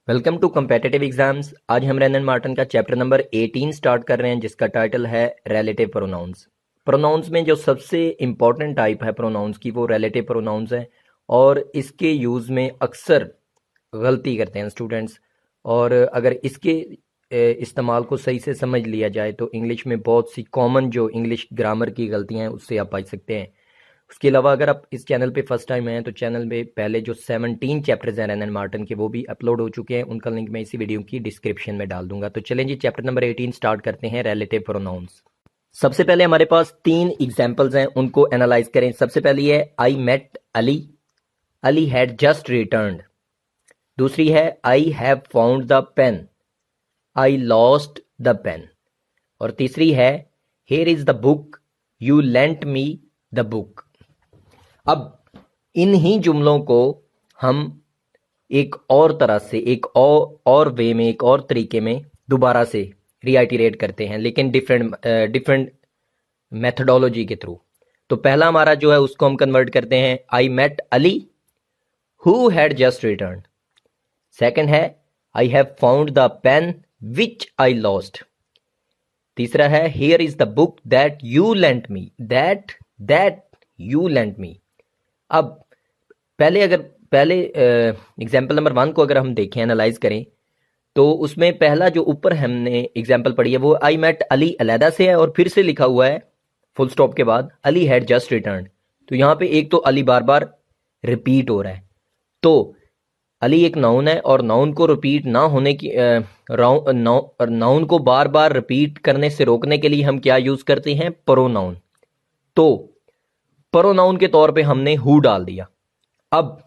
Welcome to competitive exams. आज हम Rhiannon Martin का चैप्टर नंबर 18 स्टार्ट कर रहे हैं, जिसका टाइटल है रिलेटिव प्रोनाउंस। प्रोनाउंस में जो सबसे इम्पॉर्टेंट टाइप है प्रोनाउंस की, वो रिलेटिव प्रोनाउंस है और इसके यूज़ में अक्सर गलती करते हैं स्टूडेंट्स। और अगर इसके इस्तेमाल को सही से समझ लिया जाए तो इंग्लिश में बहुत सी कॉमन जो इंग्लिश ग्रामर की गलतियाँ हैं उससे आप बच सकते हैं। उसके अलावा अगर आप इस चैनल पे फर्स्ट टाइम हैं तो चैनल में पहले जो 17 चैप्टर्स हैं रैनन मार्टिन के, वो भी अपलोड हो चुके हैं। उनका लिंक मैं इसी वीडियो की डिस्क्रिप्शन में डाल दूंगा। तो चलें जी, चैप्टर नंबर 18 स्टार्ट करते हैं, रिलेटिव प्रोनाउंस। सबसे पहले हमारे पास 3 एग्जाम्पल्स हैं, उनको एनालाइज करें। सबसे पहली है I met Ali, Ali had just returned. दूसरी है I have found the pen, I lost the pen. और तीसरी है here is the book, you lent me the book. अब इन्हीं जुमलों को हम एक और तरह से, एक और वे में, एक और तरीके में दोबारा से रीआइटरेट करते हैं, लेकिन डिफरेंट मेथडोलॉजी के थ्रू। तो पहला हमारा जो है उसको हम कन्वर्ट करते हैं I met Ali who had just return. Second है I have found the pen which I lost. तीसरा है here is the book that you lent me, that you lent me. अब पहले एग्जाम्पल नंबर 1 को अगर हम देखें, एनालाइज करें, तो उसमें पहला जो ऊपर हमने एग्जाम्पल पढ़ी है वो आई मेट अली अलहदा से है और फिर से लिखा हुआ है फुल स्टॉप के बाद अली हैड जस्ट रिटर्न। तो यहाँ पे एक तो अली बार बार रिपीट हो रहा है। तो अली एक नाउन है और नाउन को रिपीट ना होने की नाउन को बार बार रिपीट करने से रोकने के लिए हम क्या यूज करते हैं? प्रोनाउन। तो प्रोनाउन के तौर पे हमने हु डाल दिया। अब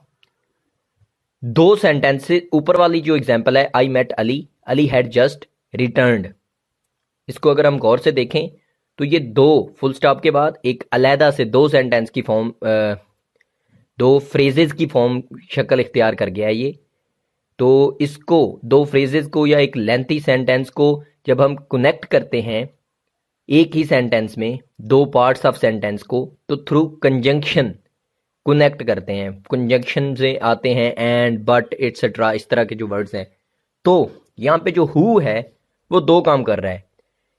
2 सेंटेंस से ऊपर वाली जो एग्जांपल है I met Ali, Ali had just returned, इसको अगर हम गौर से देखें तो ये 2 फुल स्टॉप के बाद एक अलहदा से 2 सेंटेंस की फॉर्म, 2 फ्रेजेस की फॉर्म शक्ल इख्तियार कर गया है ये। तो इसको 2 फ्रेजेस को या एक लेंथी सेंटेंस को जब हम कनेक्ट करते हैं एक ही सेंटेंस में 2 पार्ट्स ऑफ सेंटेंस को, तो थ्रू कंजंक्शन कनेक्ट करते हैं। कंजंक्शन से आते हैं एंड, बट, एटसेट्रा, इस तरह के जो वर्ड्स हैं। तो यहाँ पे जो हु है वो 2 काम कर रहा है।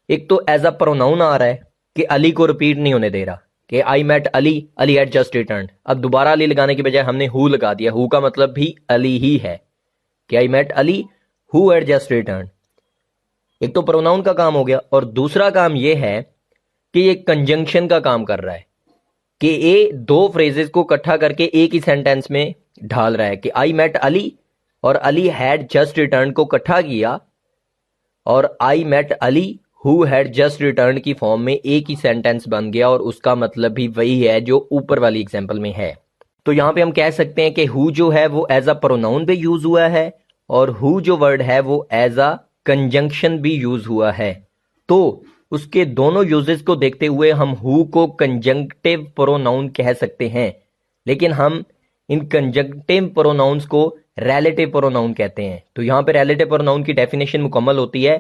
एक तो एज अ प्रोनाउन आ रहा है कि अली को रिपीट नहीं होने दे रहा कि I met Ali, Ali had just return. अब दोबारा अली लगाने की बजाय हमने हु लगा दिया। हु का मतलब भी अली ही है कि I met Ali who had just return. एक तो प्रोनाउन का काम हो गया और दूसरा काम ये है कि ये कंजंक्शन का काम कर रहा है कि ये 2 फ्रेजेस को इकट्ठा करके एक ही सेंटेंस में ढाल रहा है कि आई मेट अली और अली हैड जस्ट रिटर्न को इकट्ठा किया और I met Ali who had just return की फॉर्म में एक ही सेंटेंस बन गया और उसका मतलब भी वही है जो ऊपर वाली एग्जांपल में है। तो यहाँ पे हम कह सकते हैं कि हु जो है वो एज अ प्रोनाउन भी यूज हुआ है और हु जो वर्ड है वो एज अ कंजंक्शन भी यूज हुआ है। तो उसके दोनों यूजेस को देखते हुए हम हु को कंजंक्टिव प्रोनाउन कह सकते हैं, लेकिन हम इन कंजंक्टिव प्रोनाउंस को रिलेटिव प्रोनाउन कहते हैं। तो यहाँ पे रिलेटिव प्रोनाउन की डेफिनेशन मुकम्मल होती है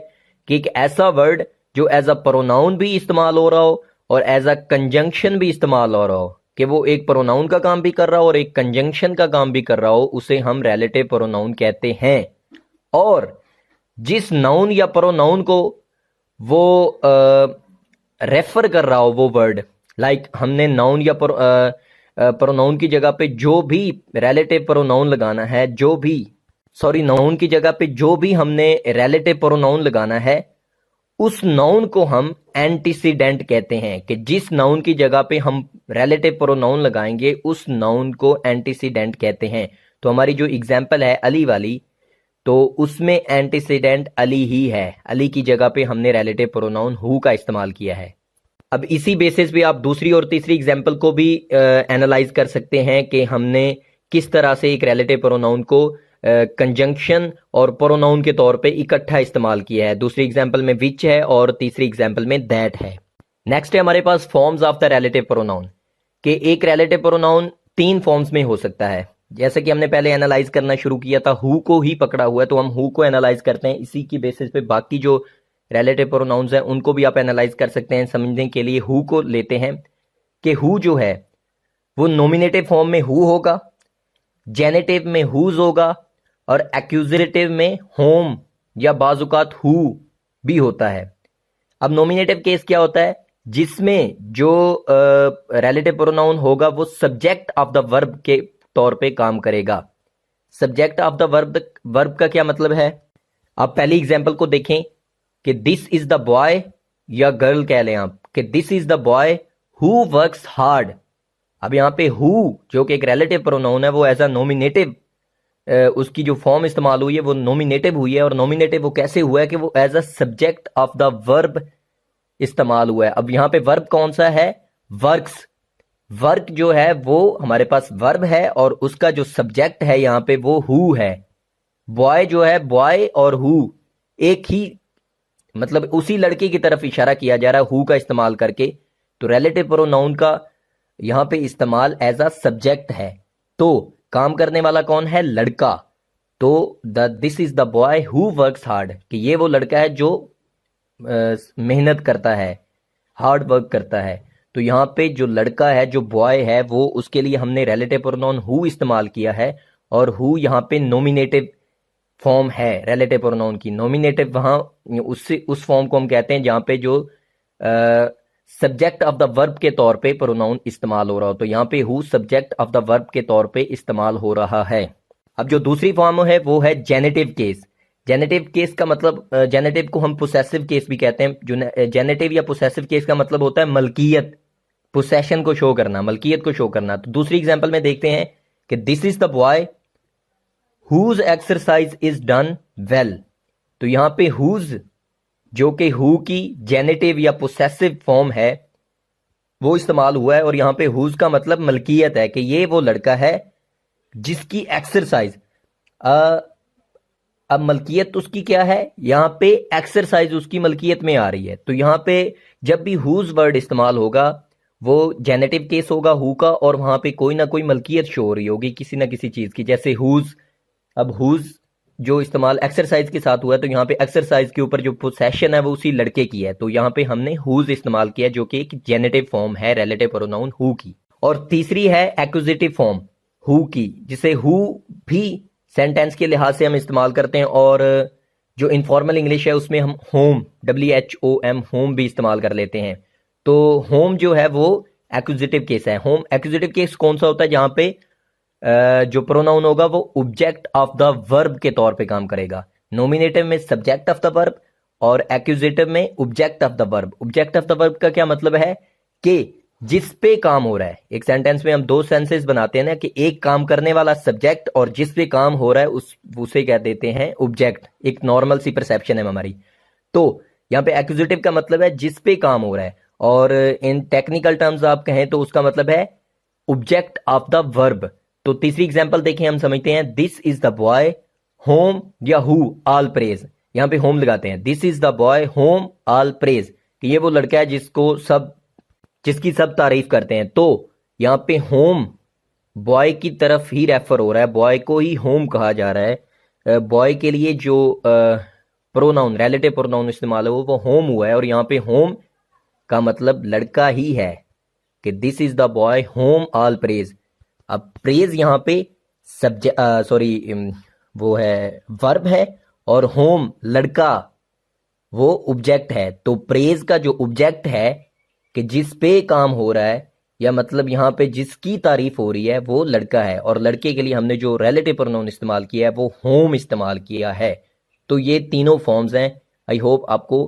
कि एक ऐसा वर्ड जो एज अ प्रोनाउन भी इस्तेमाल हो रहा हो और एज अ कंजंक्शन भी इस्तेमाल हो रहा हो, कि वो एक प्रोनाउन का काम भी कर रहा हो और एक कंजंक्शन का काम भी कर रहा हो, उसे हम रिलेटिव प्रोनाउन कहते हैं। और जिस नाउन या प्रोनाउन को वो रेफर कर रहा हो वो वर्ड, लाइक हमने नाउन या प्रोनाउन की जगह पे जो भी रिलेटिव प्रोनाउन लगाना है, नाउन की जगह पे जो भी हमने रिलेटिव प्रोनाउन लगाना है, उस नाउन को हम एंटीसीडेंट कहते हैं। कि जिस नाउन की जगह पे हम रिलेटिव प्रोनाउन लगाएंगे उस नाउन को एंटीसीडेंट कहते हैं। तो हमारी जो एग्जांपल है अली वाली, तो उसमें एंटीसीडेंट अली ही है। अली की जगह पे हमने रिलेटिव प्रोनाउन हु का इस्तेमाल किया है। अब इसी बेसिस पे आप दूसरी और तीसरी एग्जांपल को भी एनालाइज कर सकते हैं कि हमने किस तरह से एक रिलेटिव प्रोनाउन को कंजंक्शन और प्रोनाउन के तौर पे इकट्ठा इस्तेमाल किया है। दूसरी एग्जांपल में विच है और तीसरी एग्जांपल में दैट है। नेक्स्ट है हमारे पास forms of the relative pronoun, कि एक रिलेटिव प्रोनाउन 3 फॉर्म्स में हो सकता है। जैसे कि हमने पहले एनालाइज करना शुरू किया था, हु को ही पकड़ा हुआ है, तो हम हु को एनालाइज करते हैं। इसी की बेसिस पे बाकी जो रिलेटिव प्रोनाउंस हैं उनको भी आप एनालाइज कर सकते हैं। समझने के लिए हु को लेते हैं कि हु जो है वो नॉमिनेटिव फॉर्म में हु होगा, जेनेटिव में हुज होगा और एक्यूजेटिव में होम या बाजुकात हु भी होता है। अब नॉमिनेटिव केस क्या होता है, जिसमें जो रिलेटिव प्रोनाउन होगा वो सब्जेक्ट ऑफ द वर्ब के तौर पे काम करेगा। सब्जेक्ट ऑफ द वर्ब का क्या मतलब है, आप पहली एग्जांपल को देखें कि दिस इज द बॉय या गर्ल कह लें आप कि this is the boy who works hard. अब यहाँ पे हु जो कि एक रिलेटिव प्रोनाउन है वो एज अ नॉमिनेटिव, उसकी जो फॉर्म इस्तेमाल हुई है वो नॉमिनेटिव हुई है, और नॉमिनेटिव वो कैसे हुआ है कि वो as a subject of the verb इस्तेमाल हुआ है। अब यहाँ पे वर्ब कौन सा है, वर्क्स। वर्क जो है वो हमारे पास वर्ब है और उसका जो सब्जेक्ट है यहाँ पे वो हु है। बॉय जो है, बॉय और हु एक ही, मतलब उसी लड़के की तरफ इशारा किया जा रहा है हु का इस्तेमाल करके। तो रिलेटिव प्रोनाउन का यहाँ पे इस्तेमाल एज अ सब्जेक्ट है, तो काम करने वाला कौन है, लड़का। तो this is the boy who works hard, कि ये वो लड़का है जो मेहनत करता है, हार्ड वर्क करता है। तो यहाँ पे जो लड़का है, जो बॉय है, वो उसके लिए हमने रिलेटिव प्रोनाउन हु इस्तेमाल किया है, और हु यहाँ पे नॉमिनेटिव फॉर्म है रिलेटिव प्रोनाउन की। नॉमिनेटिव वहाँ उससे उस फॉर्म को हम कहते हैं जहाँ पे जो सब्जेक्ट ऑफ द वर्ब के तौर पे प्रोनाउन इस्तेमाल हो रहा हो। तो यहाँ पे who subject of the verb के तौर पे इस्तेमाल हो रहा है। अब जो दूसरी फॉर्म है वो है जेनेटिव केस। जेनेटिव केस का मतलब, जेनेटिव को हम पोसेसिव केस भी कहते हैं। जो जेनेटिव या पोसेसिव केस का मतलब होता है मलकियत, पोसेशन को शो करना, मलकियत को शो करना। तो दूसरी एग्जांपल में देखते हैं कि this is the boy whose exercise is done well. तो यहाँ पे हुज जो कि हु की जेनेटिव या पोसेसिव फॉर्म है वो इस्तेमाल हुआ है, और यहाँ पे हुज का मतलब मलकियत है कि ये वो लड़का है जिसकी एक्सरसाइज, अब मलकियत उसकी क्या है, यहाँ पे एक्सरसाइज उसकी मलकियत में आ रही है। तो यहाँ पे जब भी हुज वर्ड इस्तेमाल होगा वो जेनेटिव केस होगा हु का, और वहां पे कोई ना कोई मलकियत शो हो रही होगी किसी ना किसी चीज की, जैसे हुज। अब हुज जो इस्तेमाल एक्सरसाइज के साथ हुआ है, तो यहाँ पे एक्सरसाइज के ऊपर जो पोसेशन है वो उसी लड़के की है, तो यहाँ पे हमने हुज इस्तेमाल किया जो कि एक जेनेटिव फॉर्म है रिलेटिव प्रोनाउन हु की। और तीसरी है एक्यूजेटिव फॉर्म हु की, जिसे हु भी सेंटेंस के लिहाज से हम इस्तेमाल करते हैं, और जो इनफॉर्मल इंग्लिश है उसमें हम होम, WHOM, होम भी इस्तेमाल कर लेते हैं। तो होम जो है वो एक्यूजेटिव केस है। होम एक्यूजेटिव केस कौन सा होता है, जहां पे जो प्रोनाउन होगा वो ऑब्जेक्ट ऑफ द वर्ब के तौर पे काम करेगा। नॉमिनेटिव में सब्जेक्ट ऑफ द वर्ब और एक्यूजेटिव में object of the verb. Object of the verb का क्या मतलब है कि जिस पे काम हो रहा है। एक सेंटेंस में हम दो सेंसेस बनाते हैं ना, कि एक काम करने वाला सब्जेक्ट और जिस पे काम हो रहा है उसे कह देते हैं ऑब्जेक्ट। एक नॉर्मल सी परसेप्शन है हमारी। तो यहाँ पे एक्यूजेटिव का मतलब है जिस पे काम हो रहा है, और इन टेक्निकल टर्म्स आप कहें तो उसका मतलब है ऑब्जेक्ट ऑफ द वर्ब। तो तीसरी एग्जांपल देखें, हम समझते हैं this is the boy home या हु ऑल प्रेज। यहाँ पे होम लगाते हैं, this is the boy home all praise, कि ये वो लड़का है जिसकी सब तारीफ करते हैं। तो यहाँ पे होम बॉय की तरफ ही रेफर हो रहा है, बॉय को ही होम कहा जा रहा है। बॉय के लिए जो प्रोनाउन, रिलेटिव प्रोनाउन इस्तेमाल है वो होम हुआ है, और यहाँ पे होम का मतलब लड़का ही है, कि this is the boy home all praise. अब प्रेज यहाँ पे वो है वर्ब है, और होम लड़का वो ऑब्जेक्ट है। तो प्रेज का जो ऑब्जेक्ट है कि जिस पे काम हो रहा है, या मतलब यहाँ पे जिसकी तारीफ हो रही है वो लड़का है, और लड़के के लिए हमने जो रिलेटिव प्रोनाउन इस्तेमाल किया है वो होम इस्तेमाल किया है। तो ये तीनों फॉर्म्स हैं। आई होप आपको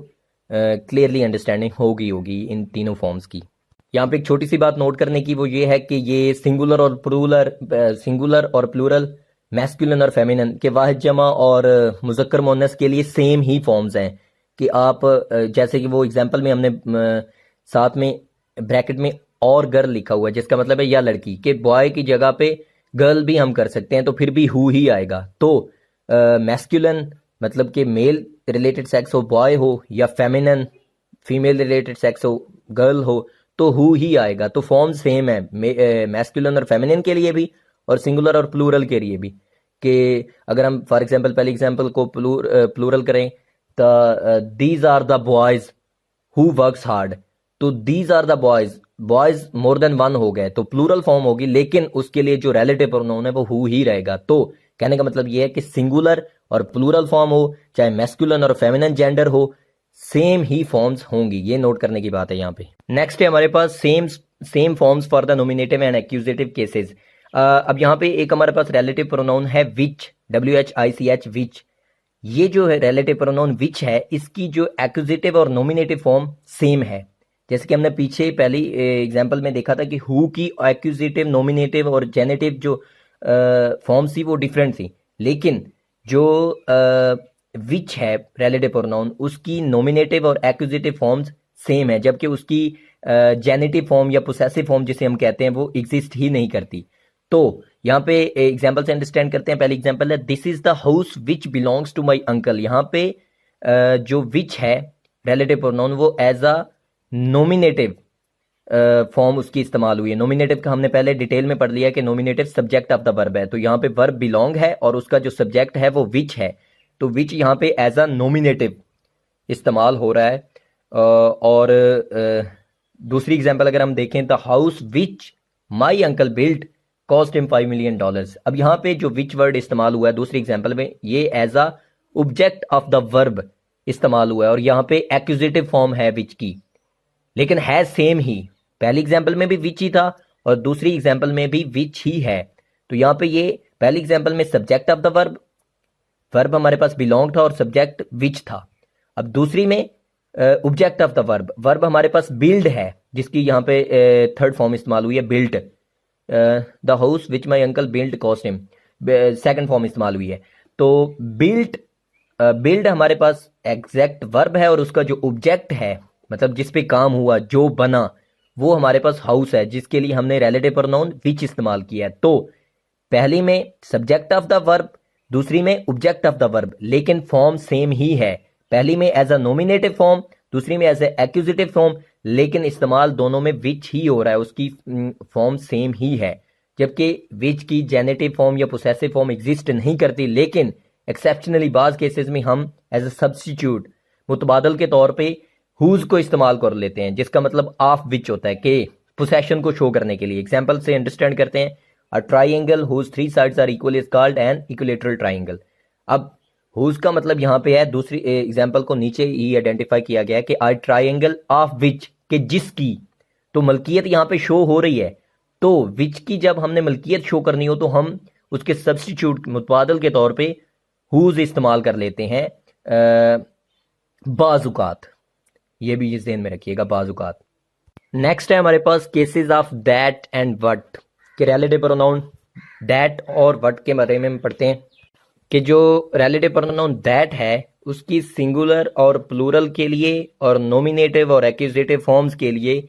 क्लियरली अंडरस्टैंडिंग होगी इन तीनों फॉर्म्स की। यहाँ पे एक छोटी सी बात नोट करने की वो ये है कि ये सिंगुलर और प्लूरल, मैस्कुलिन और फेमिनिन के वाहिद जमा और मुज़क्कर मुअन्नस के लिए सेम ही फॉर्म्स हैं। कि आप जैसे कि वो एग्जांपल में हमने साथ में ब्रैकेट में और गर्ल लिखा हुआ है, जिसका मतलब है या लड़की, के बॉय की जगह पे गर्ल भी हम कर सकते हैं, तो फिर भी हु ही आएगा। तो मैस्कुलिन मतलब कि मेल रिलेटेड सेक्स हो बॉय हो, या फेमिनिन फीमेल रिलेटेड सेक्स हो गर्ल हो, तो हु ही आएगा। तो फॉर्म सेम है मैस्कुलिन और फेमिनिन के लिए भी, और सिंगुलर और प्लूरल के लिए भी। कि अगर हम फॉर एग्जांपल पहले एग्जांपल को प्लूरल करें तो these are the boys who works hard, तो these are the boys more than one हो गए, तो प्लूरल फॉर्म होगी, लेकिन उसके लिए जो रिलेटिव प्रोनाउन है वो हु ही रहेगा। तो कहने का मतलब ये है कि सिंगुलर और प्लूरल फॉर्म हो, चाहे मैस्कुलिन और फेमिनिन जेंडर हो, सेम ही फॉर्म्स होंगी। ये नोट करने की बात है यहाँ पे। नेक्स्ट है हमारे पास same forms for the nominative and accusative cases. अब यहाँ पे एक हमारे पास रिलेटिव प्रोनाउन है विच, WHICH, विच। ये जो है रिलेटिव प्रोनाउन विच है, इसकी जो एक्यूजेटिव और नोमिनेटिव फॉर्म सेम है। जैसे कि हमने पीछे पहली एग्जांपल में देखा था कि हु की एक्यूजेटिव, नोमिनेटिव और जेनेटिव जो फॉर्म थी वो डिफरेंट थी, लेकिन जो विच है रिलेटिव प्रोनाउन, उसकी नोमिनेटिव और एक्यूजेटिव फॉर्म्स सेम है, जबकि उसकी जेनेटिव फॉर्म या पोसेसिव फॉर्म जिसे हम कहते हैं वो एग्जिस्ट ही नहीं करती। तो यहाँ पे एग्जाम्पल से अंडरस्टैंड करते हैं। पहली एग्जाम्पल है this is the house which belongs to my uncle. यहाँ पे जो विच है रिलेटिव प्रोनाउन वो एज अ नोमिनेटिव फॉर्म उसकी इस्तेमाल हुई है। नोमिनेटिव का हमने पहले डिटेल में पढ़ लिया कि nominative subject of the verb है, तो यहाँ पे वर्ब बिलोंग है और उसका जो सब्जेक्ट है वो विच है, तो विच यहाँ पे एज अ नोमिनेटिव इस्तेमाल हो रहा है। और दूसरी एग्जाम्पल अगर हम देखें, the house which my uncle built cost him $5 million। अब यहाँ पे जो विच वर्ड इस्तेमाल हुआ है दूसरी एग्जाम्पल में, ये as a object of the verb इस्तेमाल हुआ है और यहाँ पे एक्यूजेटिव फॉर्म है विच की, लेकिन है सेम ही। पहली एग्जाम्पल में भी विच ही था और दूसरी एग्जाम्पल में भी विच ही है। तो यहाँ पे ये पहली एग्जाम्पल में subject of the verb, verb हमारे पास बिलोंग था और सब्जेक्ट विच था। अब दूसरी में object of the verb, verb हमारे पास बिल्ड है जिसकी यहाँ पे थर्ड फॉर्म इस्तेमाल हुई है built. The house which my uncle built cost him, second form इस्तेमाल हुई है। तो बिल्ड हमारे पास एग्जैक्ट वर्ब है और उसका जो ऑब्जेक्ट है, मतलब जिस पे काम हुआ, जो बना, वो हमारे पास हाउस है, जिसके लिए हमने रिलेटिव प्रोनाउन विच इस्तेमाल किया है। तो पहली में सब्जेक्ट ऑफ द वर्ब, दूसरी में ऑब्जेक्ट ऑफ द वर्ब, लेकिन फॉर्म सेम ही है। पहली में एज अ नोमिनेटिव फॉर्म, दूसरी में एज ए एक्यूजेटिव फॉर्म, लेकिन इस्तेमाल दोनों में विच ही हो रहा है, उसकी फॉर्म सेम ही है। जबकि विच की जेनेटिव फॉर्म या पोसेसिव फॉर्म एग्जिस्ट नहीं करती, लेकिन एक्सेप्शनली बाज केसेस में हम एज अ सब्स्टिट्यूट, मुतबादल के तौर पे हुज को इस्तेमाल कर लेते हैं, जिसका मतलब ऑफ विच होता है कि पोसेशन को शो करने के लिए। एग्जाम्पल से अंडरस्टैंड करते हैं, a triangle whose 3 sides are equal is called an equilateral triangle. अब हुज का मतलब यहाँ पे है, दूसरी एग्जाम्पल को नीचे ही आइडेंटिफाई किया गया है कि आ ट्राइंगल ऑफ विच, के जिसकी, तो मलकियत यहाँ पे शो हो रही है। तो विच की जब हमने मलकियत शो करनी हो तो हम उसके सब्स्टिट्यूट, मुतबादल के तौर पे हुज इस्तेमाल कर लेते हैं बाजुकात। ये भी इस ध्यान में रखिएगा, बाजुकात। नेक्स्ट है हमारे पास cases of that and what के रिलेटिव प्रोनाउन दैट और वट के बारे में पढ़ते हैं कि जो रिलेटिव प्रोनाउन दैट है उसकी सिंगुलर और प्लूरल के लिए और नोमिनेटिव और एक्यूजेटिव फॉर्म्स के लिए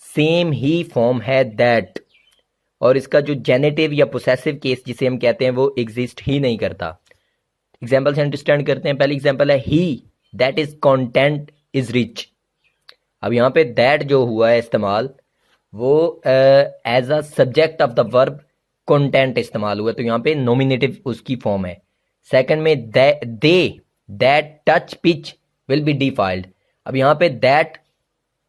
सेम ही फॉर्म है दैट, और इसका जो जेनेटिव या पोसेसिव केस जिसे हम कहते हैं वो एग्जिस्ट ही नहीं करता। एग्जाम्पल से अंडरस्टैंड करते हैं। पहली एग्जाम्पल है he that is content is rich. अब यहाँ पे दैट जो हुआ है इस्तेमाल, वो as a subject of the verb content इस्तेमाल हुआ है, तो यहाँ पे नोमिनेटिव उसकी फॉर्म है। सेकंड में they that touch pitch will be defiled. अब यहाँ पे that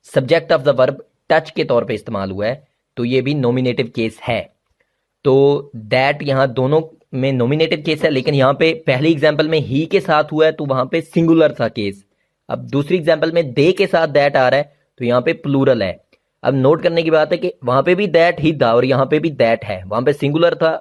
subject of the verb touch के तौर पे इस्तेमाल हुआ है, तो ये भी नोमिनेटिव केस है। तो दैट यहाँ दोनों में नोमिनेटिव केस है, लेकिन यहाँ पे पहली एग्जाम्पल में ही के साथ हुआ है तो वहां पे सिंगुलर था केस। अब दूसरी एग्जाम्पल में दे के साथ दैट आ रहा है तो यहाँ पे प्लूरल है। अब नोट करने की बात है कि वहां पे भी दैट ही था और यहाँ पे भी दैट है। वहां पे सिंगुलर था,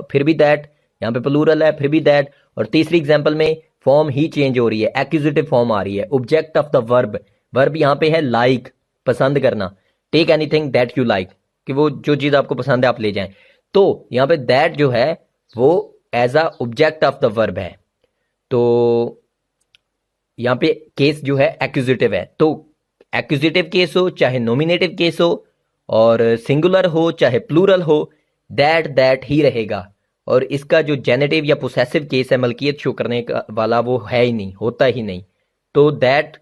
फिर भी दैट, यहाँ पे प्लूरल है, फिर भी दैट। और तीसरी एग्जाम्पल में फॉर्म ही चेंज हो रही है, एक्यूजेटिव फॉर्म आ रही है, object of the verb. Verb यहाँ पे है लाइक, पसंद करना, take anything that you like, कि वो जो चीज आपको पसंद है आप ले जाएं। तो यहाँ पे दैट जो है वो as a object of the verb है, तो यहाँ पे केस जो है एक्यूजेटिव है। तो एक्यूजेटिव केस हो चाहे नोमिनेटिव केस हो और सिंगुलर हो चाहे प्लूरल हो, दैट ही रहेगा। और इसका जो जेनेटिव या पोसेसिव केस है, मलकियत शो करने का वाला, वो है ही नहीं, होता ही नहीं। तो दैट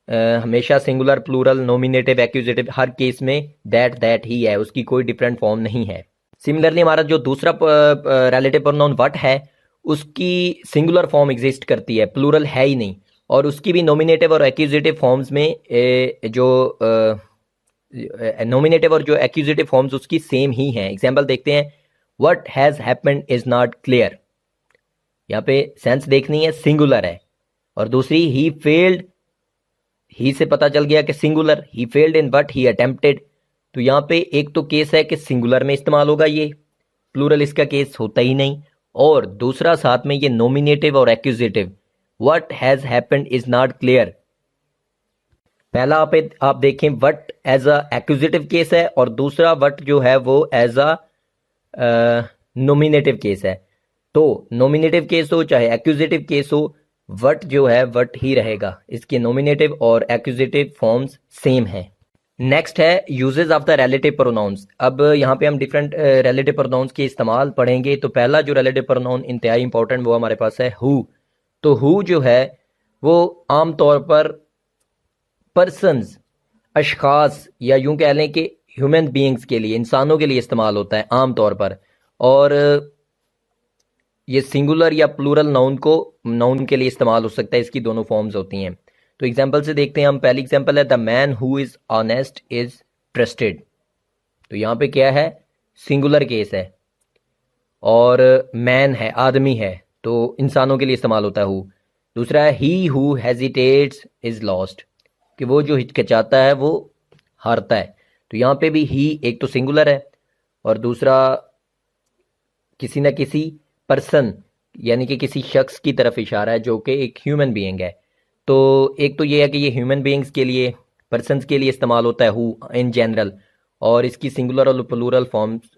हमेशा सिंगुलर, प्लूरल, नोमिनेटिव, एक्यूजेटिव, हर केस में दैट ही है, उसकी कोई डिफरेंट फॉर्म नहीं है। सिमिलरली हमारा जो दूसरा रिलेटिव प्रोनाउन वट है, उसकी सिंगुलर फॉर्म एग्जिस्ट करती है, प्लूरल है ही नहीं, और उसकी भी नोमिनेटिव और एक्यूजेटिव फॉर्म्स में जो नोमिनेटिव और जो एक्यूजेटिव फॉर्म्स उसकी सेम ही हैं। एग्जाम्पल देखते हैं, what has happened is not clear. यहाँ पे सेंस देखनी है, सिंगुलर है। और दूसरी ही फेल्ड, ही से पता चल गया कि singular, he failed in what he attempted. तो यहाँ पे एक तो केस है कि सिंगुलर में इस्तेमाल होगा ये, प्लूरल इसका केस होता ही नहीं। और दूसरा साथ में ये नॉमिनेटिव और accusative, what has happened is not clear. पहला आप देखें what as a accusative case है, और दूसरा व्हाट जो है वो एज अ नॉमिनेटिव केस है। तो नॉमिनेटिव केस हो चाहे एक्यूजेटिव केस हो, व्हाट जो है व्हाट ही रहेगा। इसके नॉमिनेटिव और एक्यूजेटिव फॉर्म्स सेम है। नेक्स्ट है uses of the relative pronouns. अब यहाँ पे हम डिफरेंट रिलेटिव प्रोनाउंस के इस्तेमाल पढ़ेंगे। तो पहला जो रिलेटिव प्रोनाउन इंतहाई इंपॉर्टेंट वो हमारे पास है हु। तो हु जो है वो आमतौर पर पर्सन्स, अशखास, या यूं कह लें कि ह्यूमन बीइंग्स के लिए, इंसानों के लिए इस्तेमाल होता है आमतौर पर। और ये सिंगुलर या प्लूरल नाउन के लिए इस्तेमाल हो सकता है। इसकी दोनों फॉर्म्स होती हैं। तो एग्जांपल से देखते हैं हम। पहली एग्जांपल है the man who is honest is trusted. तो यहाँ पे क्या है, सिंगुलर केस है, और मैन है, आदमी है, तो इंसानों के लिए इस्तेमाल होता है हु। दूसरा है he who hesitates is lost, कि वो जो हिचकिचाता है वो हारता है। तो यहाँ पे भी ही एक तो सिंगुलर है, और दूसरा किसी न किसी पर्सन यानी कि किसी शख्स की तरफ इशारा है जो कि एक ह्यूमन बीइंग है। तो एक तो ये है कि ये ह्यूमन बीइंग्स के लिए, पर्सन्स के लिए इस्तेमाल होता है हु इन जनरल, और इसकी सिंगुलर और प्लूरल फॉर्म्स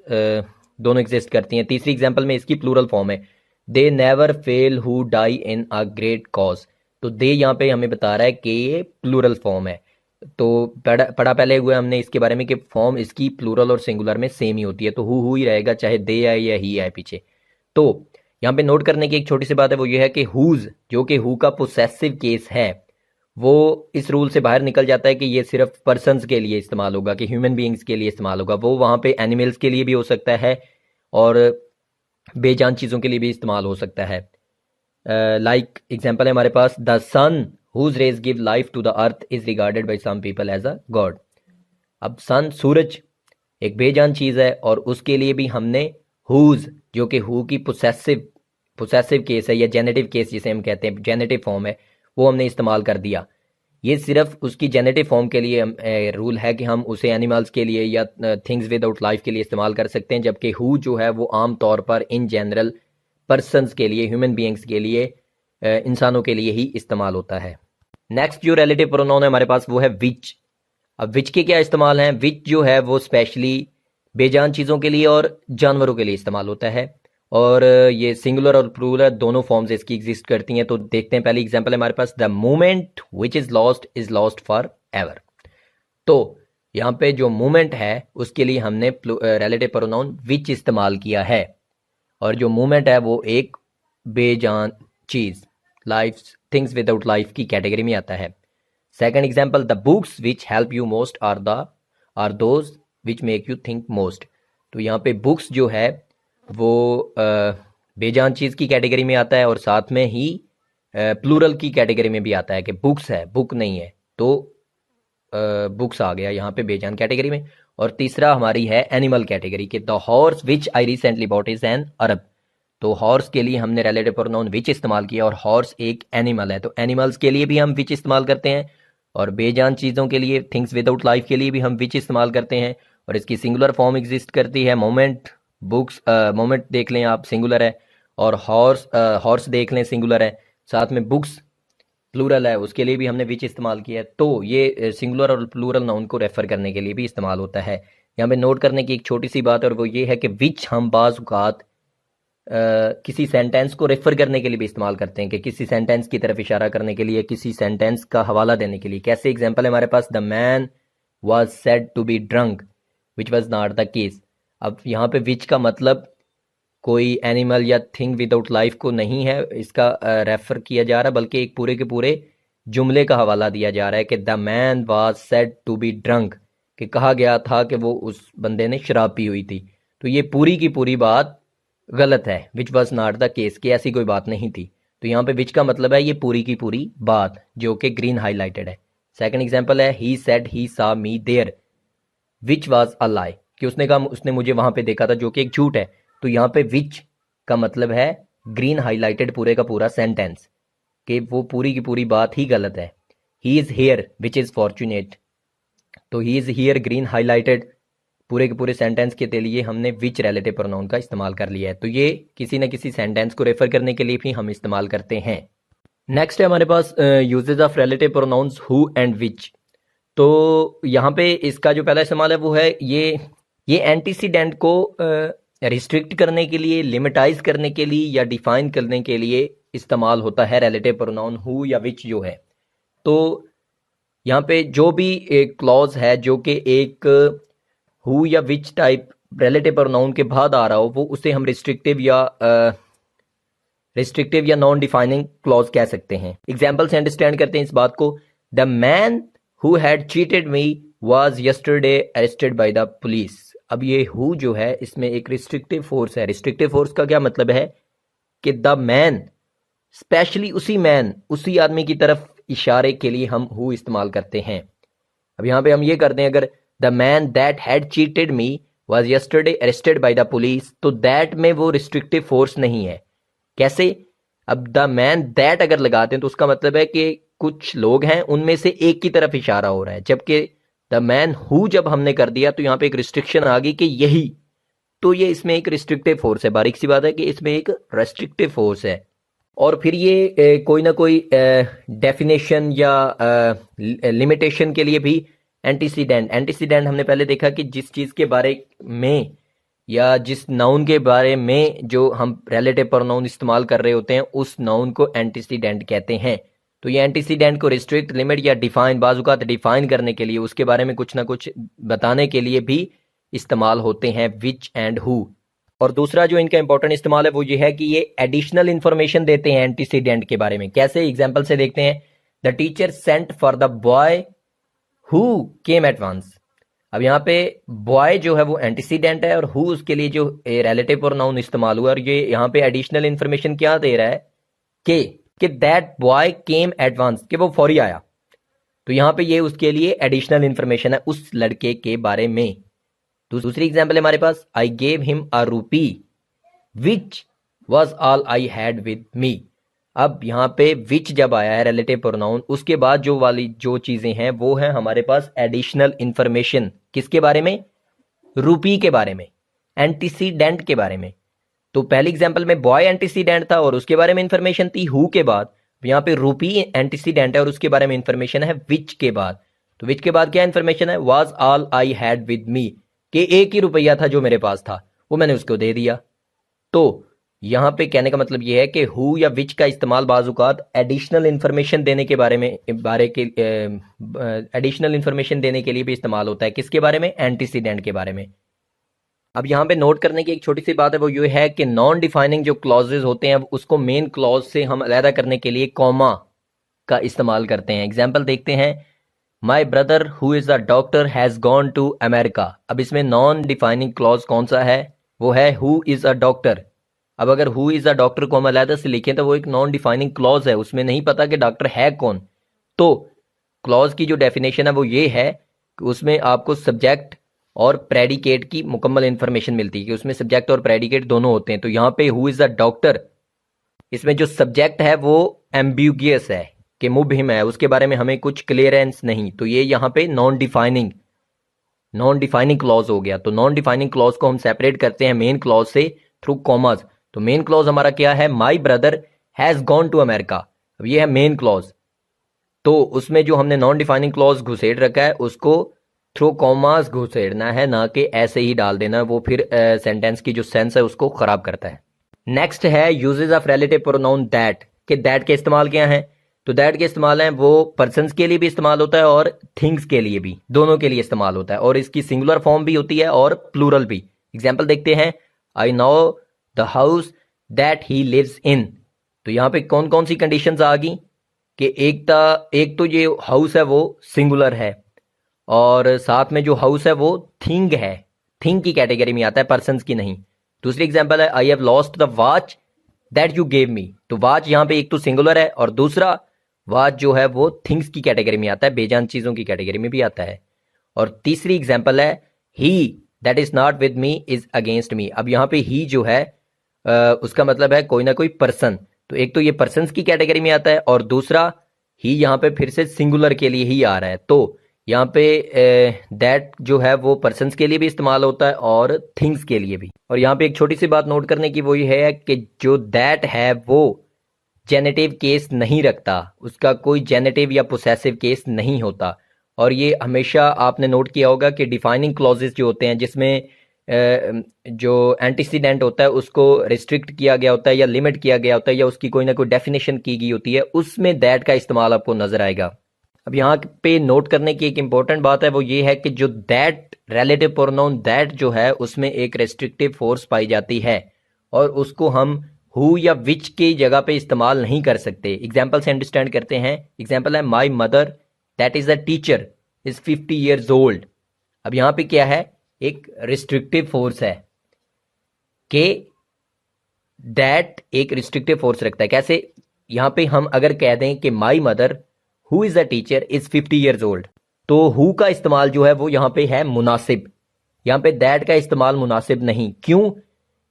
दोनों एग्जिस्ट करती हैं। तीसरी एग्जांपल में इसकी प्लूरल फॉर्म है they never fail who die in a great cause. तो दे यहाँ पे हमें बता रहा है कि ये प्लूरल फॉर्म है। तो पढ़ा पहले हुए हमने इसके बारे में कि फॉर्म इसकी प्लूरल और सिंगुलर में सेम ही होती है। तो हु ही रहेगा, चाहे दे आए या ही आए पीछे। तो यहाँ पे नोट करने की एक छोटी सी बात है, वो ये है कि हुज, जो कि हु का पोसेसिव केस है, वो इस रूल से बाहर निकल जाता है कि ये सिर्फ पर्सन्स के लिए इस्तेमाल होगा, कि ह्यूमन बीइंग्स के लिए इस्तेमाल होगा। वो वहाँ पे एनिमल्स के लिए भी हो सकता है और बेजान चीज़ों के लिए भी इस्तेमाल हो सकता है। लाइक एग्जाम्पल है हमारे पास the sun whose rays give life to the earth is regarded by some people as a god. अब सन, सूरज, एक बेजान चीज़ है, और उसके लिए भी हमने हुज, जो कि हु की पोसेसिव केस है या जेनेटिव केस जिसे हम कहते हैं, जेनेटिव फॉर्म है, वो हमने इस्तेमाल कर दिया। ये सिर्फ उसकी जेनेटिव फॉर्म के लिए रूल है कि हम उसे एनिमल्स के लिए या थिंग्स विदाउट लाइफ के लिए इस्तेमाल कर सकते हैं, जबकि हु जो है वो आम तौर पर इन जनरल पर्सन्स के लिए, ह्यूमन बीइंग्स के लिए, इंसानों के लिए ही इस्तेमाल होता है। नेक्स्ट जो रिलेटिव प्रोनाउन है हमारे पास वो है विच। अब विच के क्या इस्तेमाल हैं? विच जो है वो स्पेशली बेजान चीज़ों के लिए और जानवरों के लिए इस्तेमाल होता है, और ये सिंगुलर और प्लूरल दोनों फॉर्म्स इसकी एग्जिस्ट करती हैं। तो देखते हैं, पहली एग्जांपल है हमारे पास the moment which is lost for ever. तो यहाँ पे जो मोमेंट है उसके लिए हमने रिलेटिव प्रोनाउन विच इस्तेमाल किया है, और जो मोमेंट है वो एक बेजान चीज़, लाइफ, थिंग्स विदाउट लाइफ की कैटेगरी में आता है। Second example the books which help you most are those which make you think most. तो यहाँ पे बुक्स जो है वो बेजान चीज़ की कैटेगरी में आता है, और साथ में ही प्लूरल की कैटेगरी में भी आता है कि बुक्स है, बुक नहीं है, तो बुक्स आ गया यहाँ पे बेजान कैटेगरी में। और तीसरा हमारी है एनिमल कैटेगरी के the horse which I recently bot is an Arab. तो हॉर्स के लिए हमने रिलेटिव प्रोनाउन विच इस्तेमाल किया, और हॉर्स एक एनिमल है, तो एनिमल्स के लिए भी हम विच इस्तेमाल करते हैं, और बेजान चीज़ों के लिए, थिंग्स विदाउट लाइफ के लिए भी हम विच इस्तेमाल करते हैं। और इसकी सिंगुलर फॉर्म एग्जिस्ट करती है मोमेंट, बुक्स, मोमेंट देख लें आप, सिंगुलर है, और हॉर्स देख लें, सिंगुलर है, साथ में बुक्स प्लूरल है, उसके लिए भी हमने विच इस्तेमाल किया है। तो ये सिंगुलर और प्लूरल नाउन को रेफर करने के लिए भी इस्तेमाल होता है। यहाँ पे नोट करने की एक छोटी सी बात, और वो ये है कि विच हम बाज़ औक़ात किसी सेंटेंस को रेफर करने के लिए भी इस्तेमाल करते हैं, कि किसी सेंटेंस की तरफ इशारा करने के लिए, किसी सेंटेंस का हवाला देने के लिए। कैसे? एग्जाम्पल है हमारे पास the man was said to be drunk which was not the case. अब यहाँ पे विच का मतलब कोई एनिमल या थिंग विदाउट लाइफ को नहीं है इसका रेफर किया जा रहा, बल्कि एक पूरे के पूरे जुमले का हवाला दिया जा रहा है कि the man was said to be drunk, कि कहा गया था कि वो उस बंदे ने शराब पी हुई थी। तो ये पूरी की पूरी बात गलत है, विच वॉज नॉट द केस, कि ऐसी कोई बात नहीं थी। तो यहाँ पे विच का मतलब है ये पूरी की पूरी बात, जो कि ग्रीन हाईलाइटेड है। सेकंड एग्जांपल है ही सेड ही सा me there which was a लाई, कि उसने कहा उसने मुझे वहां पे देखा था, जो कि एक झूठ है। तो यहाँ पे विच का मतलब है ग्रीन हाईलाइटेड पूरे का पूरा सेंटेंस, कि वो पूरी की पूरी बात ही गलत है। He is here which is fortunate, तो he is here green highlighted पूरे के पूरे सेंटेंस के लिए हमने विच रिलेटिव प्रोनाउन का इस्तेमाल कर लिया है। तो ये किसी न किसी सेंटेंस को रेफर करने के लिए भी हम इस्तेमाल करते हैं। नेक्स्ट है हमारे पास usages of relative pronouns who and which. तो यहाँ पे इसका जो पहला इस्तेमाल है वो है ये एंटीसीडेंट को रिस्ट्रिक्ट करने के लिए, लिमिटाइज करने के लिए या डिफाइन करने के लिए इस्तेमाल होता है रिलेटिव प्रोनाउन हु या विच जो है। तो यहाँ पे जो भी एक क्लॉज है जो कि एक हु या विच टाइप रिलेटिव प्रोनाउन के बाद आ रहा हो, वो उसे हम रिस्ट्रिक्टिव या नॉन डिफाइनिंग क्लॉज कह सकते हैं। एग्जाम्पल से अंडरस्टैंड करते हैं इस बात को। The man who had cheated me was yesterday arrested by the police. अब ये हु जो है इसमें एक रिस्ट्रिक्टिव फोर्स है। रिस्ट्रिक्टिव फोर्स का क्या मतलब है कि द मैन, स्पेशली उसी आदमी की तरफ इशारे के लिए हम हु इस्तेमाल करते हैं। अब यहाँ पे हम ये करते हैं, अगर the man that had cheated me was yesterday arrested by the police, तो दैट में वो रिस्ट्रिक्टिव फोर्स नहीं है। कैसे? अब द मैन दैट अगर लगाते हैं तो उसका मतलब है कि कुछ लोग हैं उनमें से एक की तरफ इशारा हो रहा है, जबकि द मैन हु जब हमने कर दिया तो यहाँ पे एक रिस्ट्रिक्शन आ गई कि यही, तो ये इसमें एक रिस्ट्रिक्टिव फोर्स है। बारीक सी बात है कि इसमें एक रेस्ट्रिक्टिव फोर्स है। और फिर ये कोई ना कोई डेफिनेशन या लिमिटेशन के लिए भी एंटीसीडेंट हमने पहले देखा कि जिस चीज़ के बारे में या जिस नाउन के बारे में जो हम रिलेटिव प्रोनाउन इस्तेमाल कर रहे होते हैं उस नाउन को एंटीसीडेंट कहते हैं। तो ये एंटीसीडेंट को रिस्ट्रिक्ट, लिमिट या डिफाइन, बाजुकात डिफाइन करने के लिए, उसके बारे में कुछ ना कुछ बताने के लिए भी इस्तेमाल होते हैं विच एंड हु। और दूसरा जो इनका इंपॉर्टेंट इस्तेमाल है वो ये है कि ये एडिशनल इंफॉर्मेशन देते हैं एंटीसीडेंट के बारे में। कैसे? एग्जाम्पल से देखते हैं। The teacher sent for the boy who came at once. अब यहाँ पे बॉय जो है वो एंटीसीडेंट है और हु उसके लिए जो रिलेटिव प्रोनाउन इस्तेमाल हुआ, और ये यहाँ पे एडिशनल इंफॉर्मेशन क्या दे रहा है कि that boy came at once, कि वो फौरी आया। तो यहाँ पे ये उसके लिए एडिशनल इंफॉर्मेशन है उस लड़के के बारे में। दूसरी एग्जाम्पल है हमारे पास, आई गेव हिम अ रूपी which was all I had with me. अब यहाँ पे विच जब आया है रिलेटिव प्रोनाउन, उसके बाद जो चीजें हैं वो है हमारे पास एडिशनल इंफॉर्मेशन। किसके बारे में? रूपी के बारे में, एंटीसीडेंट के बारे में। तो पहली एग्जाम्पल में बॉय एंटीसीडेंट था और उसके बारे में इंफॉर्मेशन थी हु के बाद। यहाँ पे रूपी एंटीसीडेंट है और उसके बारे में इंफॉर्मेशन है विच के बाद। तो विच के बाद क्या इंफॉर्मेशन है? Was all I had with me, कि एक ही रुपया था जो मेरे पास था, वो मैंने उसको दे दिया। तो यहाँ पे कहने का मतलब ये है कि हु या विच का इस्तेमाल बाजुकात एडिशनल इंफॉर्मेशन देने के एडिशनल इंफॉर्मेशन देने के लिए भी इस्तेमाल होता है। किसके बारे में? एंटीसीडेंट के बारे में। अब यहाँ पे नोट करने की एक छोटी सी बात है, वो ये है कि नॉन डिफाइनिंग जो क्लॉजेज होते हैं उसको मेन क्लॉज से हम अलहदा करने के लिए कॉमा का इस्तेमाल करते हैं। एग्जाम्पल देखते हैं। My brother who is a doctor has gone to America. अब इसमें नॉन डिफाइनिंग क्लॉज कौन सा है? वो है हु इज़ अ डॉक्टर। अब अगर हु इज़ अ डॉक्टर को हम अलहदा से लिखें तो वो एक नॉन डिफाइनिंग क्लॉज है, उसमें नहीं पता कि डॉक्टर है कौन। तो क्लॉज की जो डेफिनेशन है वो ये है कि उसमें आपको सब्जेक्ट और प्रेडिकेट की मुकम्मल इंफॉर्मेशन मिलती है, कि उसमें सब्जेक्ट और प्रेडिकेट दोनों होते हैं। तो यहाँ पे हु इज़ अ डॉक्टर, इसमें जो सब्जेक्ट है वो एम्बिग्यूअस है कि मुबहिम है, उसके बारे में हमें कुछ क्लियरेंस नहीं। तो ये यहाँ पे नॉन डिफाइनिंग क्लॉज हो गया। तो नॉन डिफाइनिंग क्लॉज को हम सेपरेट करते हैं मेन क्लॉज से थ्रू कॉमास। तो मेन क्लॉज हमारा क्या है? My brother has gone to America. अब ये है मेन क्लॉज। तो उसमें जो हमने नॉन डिफाइनिंग क्लॉज घुसेड़ रखा है उसको थ्रू कॉमास घुसेड़ना है, ना कि ऐसे ही डाल देना, वो फिर सेंटेंस की जो सेंस है उसको खराब करता है। नेक्स्ट है usages of relative pronoun that, कि दैट के इस्तेमाल क्या है? तो दैट के इस्तेमाल हैं वो पर्सन्स के लिए भी इस्तेमाल होता है और थिंग्स के लिए भी, दोनों के लिए इस्तेमाल होता है। और इसकी सिंगुलर फॉर्म भी होती है और प्लूरल भी। एग्जाम्पल देखते हैं। I know the house that he lives in. तो यहाँ पे कौन कौन सी कंडीशंस आ गई कि एक तो ये हाउस है वो सिंगुलर है, और साथ में जो हाउस है वो थिंग है, थिंग की कैटेगरी में आता है, पर्सन्स की नहीं। दूसरी एग्जाम्पल है I have lost the watch that you gave me. तो वॉच यहाँ पे एक तो सिंगुलर है और दूसरा वॉच जो है वो थिंग्स की कैटेगरी में आता है, बेजान चीज़ों की कैटेगरी में भी आता है। और तीसरी एग्जाम्पल है he that is not with me is against me. अब यहाँ पे ही जो है उसका मतलब है कोई ना कोई पर्सन। तो एक तो ये पर्सन्स की कैटेगरी में आता है और दूसरा ही यहाँ पे फिर से सिंगुलर के लिए ही आ रहा है। तो यहाँ पे दैट जो है वो पर्सन्स के लिए भी इस्तेमाल होता है और थिंग्स के लिए भी। और यहाँ पे एक छोटी सी बात नोट करने की वो ये है कि जो दैट है वो जेनेटिव केस नहीं रखता, उसका कोई जेनेटिव या पोसेसिव केस नहीं होता। और ये हमेशा आपने नोट किया होगा कि डिफाइनिंग क्लॉजेस जो होते हैं जिसमें जो एंटीसीडेंट होता है उसको रिस्ट्रिक्ट किया गया होता है या लिमिट किया गया होता है या उसकी कोई ना कोई डेफिनेशन की गई होती है, उसमें दैट का इस्तेमाल आपको नजर आएगा। अब यहाँ पे नोट करने की एक इंपॉर्टेंट बात है वो ये है कि जो दैट रिलेटिव प्रोनाउन दैट जो है उसमें एक रेस्ट्रिक्टिव फोर्स पाई जाती है और उसको हम हु या विच की जगह पे इस्तेमाल नहीं कर सकते। एग्जाम्पल से अंडरस्टैंड करते हैं। एग्जाम्पल है my mother that is a teacher is 50 years old. अब यहाँ पे क्या है, एक रिस्ट्रिक्टिव फोर्स है कि दैट एक रिस्ट्रिक्टिव फोर्स रखता है। कैसे, यहाँ पे हम अगर कह दें कि my mother who is a teacher is 50 years old, तो हु का इस्तेमाल जो है वो यहाँ पे है मुनासिब, यहाँ पे दैट का इस्तेमाल मुनासिब नहीं। क्यों?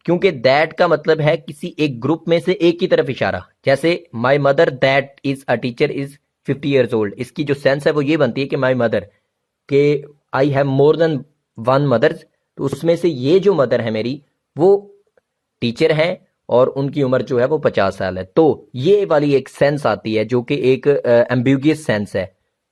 क्योंकि दैट का मतलब है किसी एक ग्रुप में से एक की तरफ इशारा। जैसे my mother that is a teacher is 50 years old, इसकी जो सेंस है वो ये बनती है कि माई मदर के I have more than one mothers, तो उसमें से ये जो मदर है मेरी वो टीचर हैं और उनकी उम्र जो है वो 50 साल है। तो ये वाली एक सेंस आती है जो कि एक एम्बिगुअस सेंस है,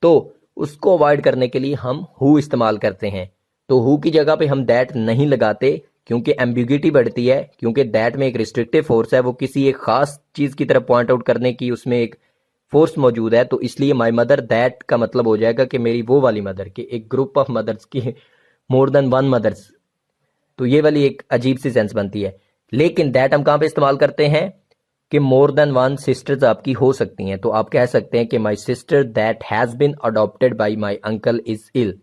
तो उसको अवॉइड करने के लिए हम हु इस्तेमाल करते हैं। तो हु की जगह पे हम दैट नहीं लगाते क्योंकि एम्बिग्युइटी बढ़ती है, क्योंकि दैट में एक रिस्ट्रिक्टिव फोर्स है, वो किसी एक खास चीज की तरफ पॉइंट आउट करने की उसमें एक फोर्स मौजूद है। तो इसलिए माई मदर दैट का मतलब हो जाएगा कि मेरी वो वाली मदर की, एक ग्रुप ऑफ मदर्स की मोर देन वन मदर्स। तो ये वाली एक अजीब सी सेंस बनती है। लेकिन दैट हम कहाँ पे इस्तेमाल करते हैं कि मोर देन वन सिस्टर्स आपकी हो सकती हैं। तो आप कह सकते हैं कि my sister that has been adopted by my uncle is ill,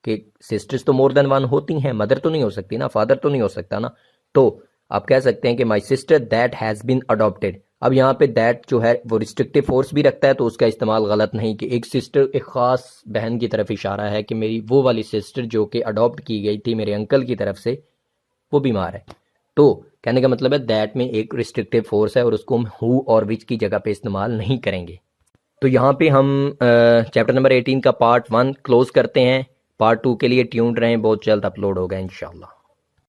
कि सिस्टर्स तो मोर देन वन होती हैं, मदर तो नहीं हो सकती ना, फादर तो नहीं हो सकता ना। तो आप कह सकते हैं कि my sister that has been adopted. अब यहाँ पे दैट जो है वो रिस्ट्रिक्टिव फोर्स भी रखता है, तो उसका इस्तेमाल गलत नहीं कि एक सिस्टर, एक खास बहन की तरफ इशारा है कि मेरी वो वाली सिस्टर जो कि अडॉप्ट की गई थी मेरे अंकल की तरफ से, वो बीमार है। तो कहने का मतलब है दैट में एक रिस्ट्रिक्टिव फोर्स है और उसको हम हु और विच की जगह पे इस्तेमाल नहीं करेंगे। तो यहाँ पे हम चैप्टर नंबर 18 का पार्ट 1 क्लोज करते हैं। पार्ट 2 के लिए ट्यून्ड रहें, बहुत जल्द अपलोड होगा इंशाल्लाह।